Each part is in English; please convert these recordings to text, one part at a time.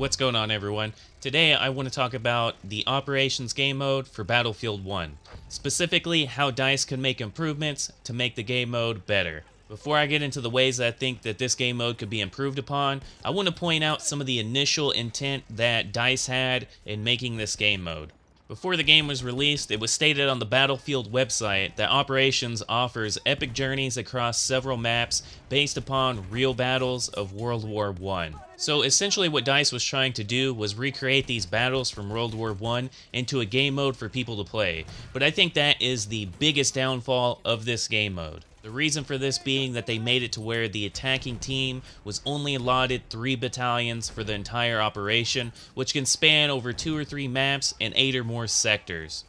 what's going on everyone? Today I want to talk about the Operations game mode for Battlefield 1. Specifically, how DICE can make improvements to make the game mode better. Before I get into the ways that I think that this game mode could be improved upon, I want to point out some of the initial intent that DICE had in making this game mode. Before the game was released, it was stated on the Battlefield website that Operations offers epic journeys across several maps based upon real battles of World War I. So essentially what DICE was trying to do was recreate these battles from World War I into a game mode for people to play. But I think that is the biggest downfall of this game mode. The reason for this being that they made it to where the attacking team was only allotted 3 battalions for the entire operation, which can span over 2 or 3 maps and 8 or more sectors.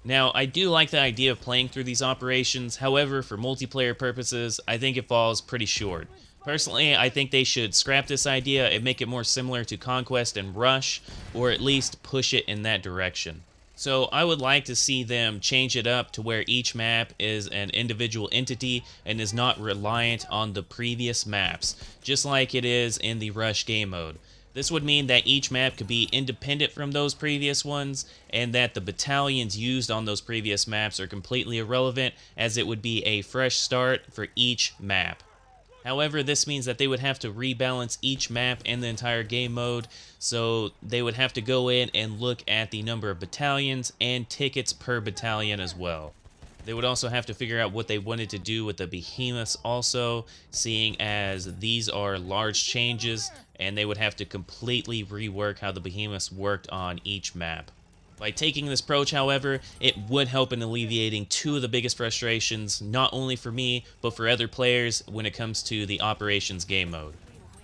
Now, I do like the idea of playing through these operations, however, for multiplayer purposes, I think it falls pretty short. Personally, I think they should scrap this idea and make it more similar to Conquest and Rush, or at least push it in that direction. So I would like to see them change it up to where each map is an individual entity and is not reliant on the previous maps, just like it is in the Rush game mode. This would mean that each map could be independent from those previous ones, and that the battalions used on those previous maps are completely irrelevant, as it would be a fresh start for each map. However, this means that they would have to rebalance each map and the entire game mode, so they would have to go in and look at the number of battalions and tickets per battalion as well. They would also have to figure out what they wanted to do with the behemoths also, seeing as these are large changes, and they would have to completely rework how the behemoths worked on each map. By taking this approach, however, it would help in alleviating 2 of the biggest frustrations, not only for me, but for other players when it comes to the Operations game mode.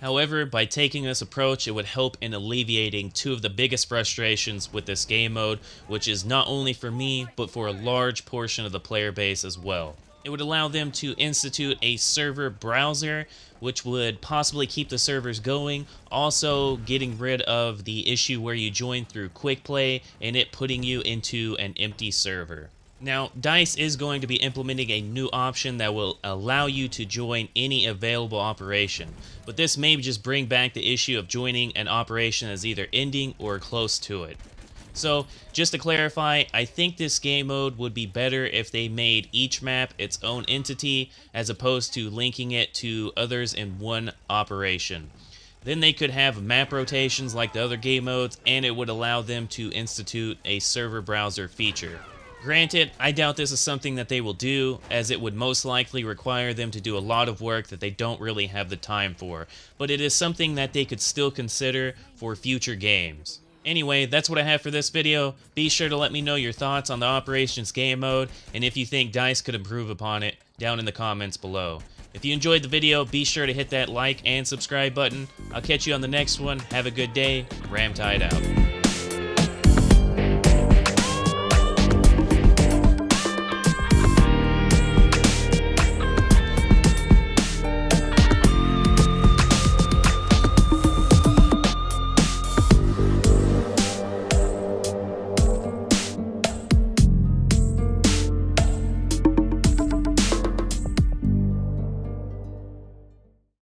However, by taking this approach, it would help in alleviating 2 of the biggest frustrations with this game mode, which is not only for me, but for a large portion of the player base as well. It would allow them to institute a server browser, which would possibly keep the servers going, also getting rid of the issue where you join through quick play and it putting you into an empty server. Now, DICE is going to be implementing a new option that will allow you to join any available operation, but this may just bring back the issue of joining an operation as either ending or close to it. So, just to clarify, I think this game mode would be better if they made each map its own entity as opposed to linking it to others in one operation. Then they could have map rotations like the other game modes, and it would allow them to institute a server browser feature. Granted, I doubt this is something that they will do, as it would most likely require them to do a lot of work that they don't really have the time for, but it is something that they could still consider for future games. Anyway, that's what I have for this video. Be sure to let me know your thoughts on the Operations game mode, and if you think DICE could improve upon it, down in the comments below. If you enjoyed the video, be sure to hit that like and subscribe button. I'll catch you on the next one. Have a good day. RavenProDesign out.